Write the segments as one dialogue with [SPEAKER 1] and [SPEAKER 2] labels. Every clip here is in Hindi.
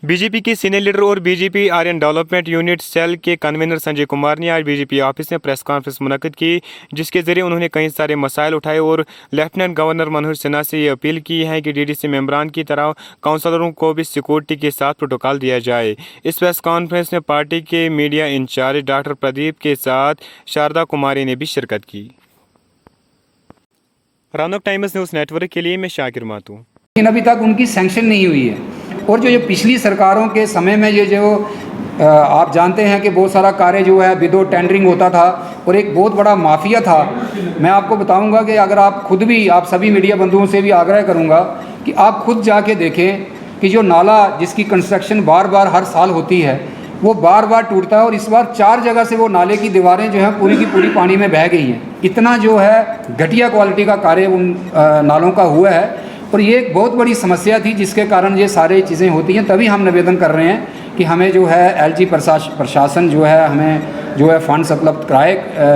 [SPEAKER 1] बीजेपी के सीनियर लीडर और बीजेपी आर्यन डेवलपमेंट यूनिट सेल के कन्वीनर संजय कुमार ने आज बीजेपी ऑफिस में प्रेस कॉन्फ्रेंस मुनक्किद की, जिसके जरिए उन्होंने कई सारे मसाइल उठाए और लेफ्टिनेंट गवर्नर मनोहर सिन्हा से ये अपील की है कि डीडीसी मेंबरान की तरह काउंसलरों को भी सिक्योरिटी के साथ प्रोटोकॉल दिया जाए। इस प्रेस कॉन्फ्रेंस में पार्टी के मीडिया इंचार्ज डॉक्टर प्रदीप के साथ शारदा कुमारी ने भी शिरकत की। रानक टाइम्स न्यूज़ नेटवर्क के लिए मैं शाकिर मातू।
[SPEAKER 2] लेकिन अभी तक उनकी सैंक्शन नहीं हुई है। और जो पिछली सरकारों के समय में ये जो आप जानते हैं कि बहुत सारा कार्य जो है विदाउट टेंडरिंग होता था और एक बहुत बड़ा माफिया था। मैं आपको बताऊंगा कि अगर आप खुद भी, आप सभी मीडिया बंधुओं से भी आग्रह करूंगा कि आप खुद जाके देखें कि जो नाला जिसकी कंस्ट्रक्शन बार बार हर साल होती है वो बार बार टूटता है और इस बार 4 जगह से वो नाले की दीवारें जो हैं पूरी की पूरी पानी में बह गई हैं। इतना जो है घटिया क्वालिटी का कार्य उन नालों का हुआ है और ये एक बहुत बड़ी समस्या थी जिसके कारण ये सारी चीज़ें होती हैं। तभी हम निवेदन कर रहे हैं कि हमें जो है एलजी प्रशासन जो है हमें जो है फंड्स उपलब्ध कराए,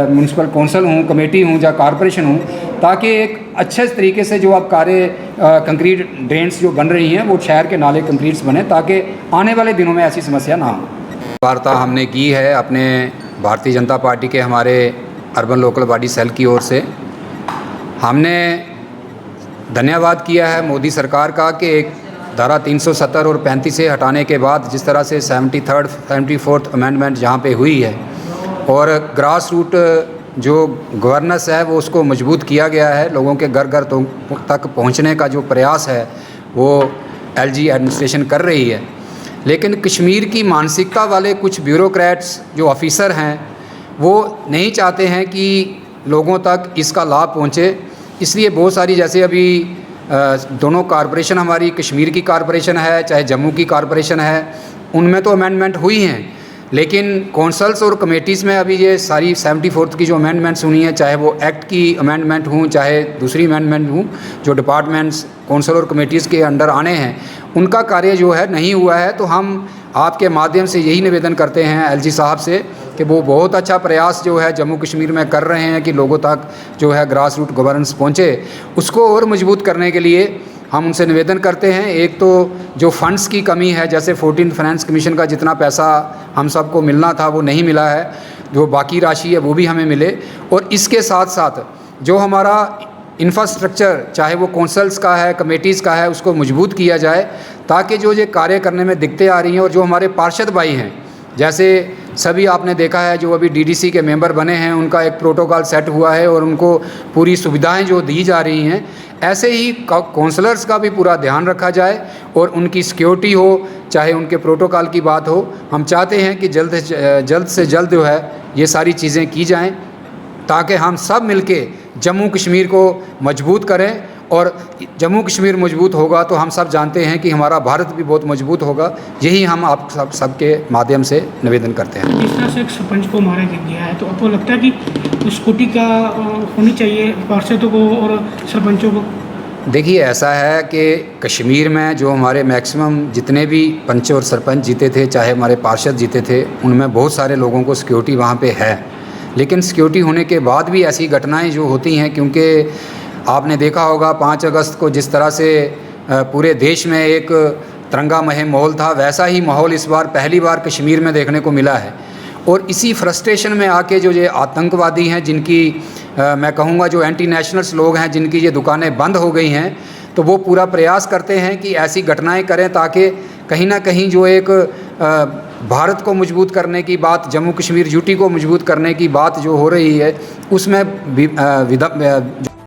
[SPEAKER 2] म्यूनसिपल कौंसिल हूँ, कमेटी हूँ या कॉरपोरेशन हूँ, ताकि एक अच्छे तरीके से जो अब कार्य कंक्रीट ड्रेन्स जो बन रही हैं वो शहर के नाले कंक्रीट्स बने, ताकि आने वाले दिनों में ऐसी समस्या ना हो। वार्ता हमने की है अपने भारतीय जनता पार्टी के हमारे अर्बन लोकल बॉडी सेल की ओर से। हमने धन्यवाद किया है मोदी सरकार का कि एक धारा 370 और 35 से हटाने के बाद जिस तरह से 73rd 74th अमेंडमेंट जहाँ पे हुई है और ग्रास रूट जो गवर्नेंस है वो उसको मजबूत किया गया है। लोगों के घर घर तक पहुँचने का जो प्रयास है वो एलजी एडमिनिस्ट्रेशन कर रही है। लेकिन कश्मीर की मानसिकता वाले कुछ ब्यूरोक्रेट्स जो ऑफिसर हैं वो नहीं चाहते हैं कि लोगों तक इसका लाभ पहुँचे। इसलिए बहुत सारी, जैसे अभी दोनों कॉरपोरेशन, हमारी कश्मीर की कॉरपोरेशन है चाहे जम्मू की कॉरपोरेशन है, उनमें तो अमेंडमेंट हुई हैं, लेकिन कौंसल्स और कमेटीज़ में अभी ये सारी 74th की जो अमेंडमेंट्स हुई हैं, चाहे वो एक्ट की अमेंडमेंट हूँ चाहे दूसरी अमेंडमेंट हूँ, जो डिपार्टमेंट्स कौंसल और कमेटीज़ के अंडर आने हैं, उनका कार्य जो है नहीं हुआ है। तो हम आपके माध्यम से यही निवेदन करते हैं एलजी साहब से कि वो बहुत अच्छा प्रयास जो है जम्मू कश्मीर में कर रहे हैं कि लोगों तक जो है ग्रास रूट गवर्नेंस पहुँचे। उसको और मजबूत करने के लिए हम उनसे निवेदन करते हैं, एक तो जो फंड्स की कमी है, जैसे 14th फाइनेंस कमीशन का जितना पैसा हम सबको मिलना था वो नहीं मिला है, जो बाकी राशि है वो भी हमें मिले। और इसके साथ साथ जो हमारा इंफ्रास्ट्रक्चर, चाहे वो कौंसल्स का है कमेटीज़ का है, उसको मजबूत किया जाए, ताकि जो ये कार्य करने में दिक्कतें आ रही हैं और जो हमारे पार्षद भाई हैं, जैसे सभी आपने देखा है जो अभी डीडीसी के मेंबर बने हैं, उनका एक प्रोटोकॉल सेट हुआ है और उनको पूरी सुविधाएं जो दी जा रही हैं, ऐसे ही काउंसलर्स का भी पूरा ध्यान रखा जाए और उनकी सिक्योरिटी हो, चाहे उनके प्रोटोकॉल की बात हो। हम चाहते हैं कि जल्द से जल्द जो है ये सारी चीज़ें की जाएं, ताकि हम सब मिलके जम्मू कश्मीर को मजबूत करें। और जम्मू कश्मीर मजबूत होगा तो हम सब जानते हैं कि हमारा भारत भी बहुत मजबूत होगा। यही हम आप सबके माध्यम से निवेदन करते हैं।
[SPEAKER 3] जिस तरह से एक सरपंच को मारा गया है, तो आपको लगता है कि स्कूटी का होनी चाहिए पार्षदों को और सरपंचों को?
[SPEAKER 2] देखिए, ऐसा है कि कश्मीर में जो हमारे मैक्सिमम जितने भी पंच और सरपंच जीते थे, चाहे हमारे पार्षद जीते थे, उनमें बहुत सारे लोगों को सिक्योरिटी वहाँ पे है। लेकिन सिक्योरिटी होने के बाद भी ऐसी घटनाएं जो होती हैं, क्योंकि आपने देखा होगा 5 अगस्त को जिस तरह से पूरे देश में एक तिरंगामय माहौल था, वैसा ही माहौल इस बार पहली बार कश्मीर में देखने को मिला है। और इसी फ्रस्ट्रेशन में आके जो ये आतंकवादी हैं, जिनकी मैं कहूँगा जो एंटी नेशनल्स लोग हैं, जिनकी ये दुकानें बंद हो गई हैं, तो वो पूरा प्रयास करते हैं कि ऐसी घटनाएं करें ताकि कहीं ना कहीं जो एक भारत को मजबूत करने की बात, जम्मू कश्मीर यूटी को मजबूत करने की बात जो हो रही है, उसमें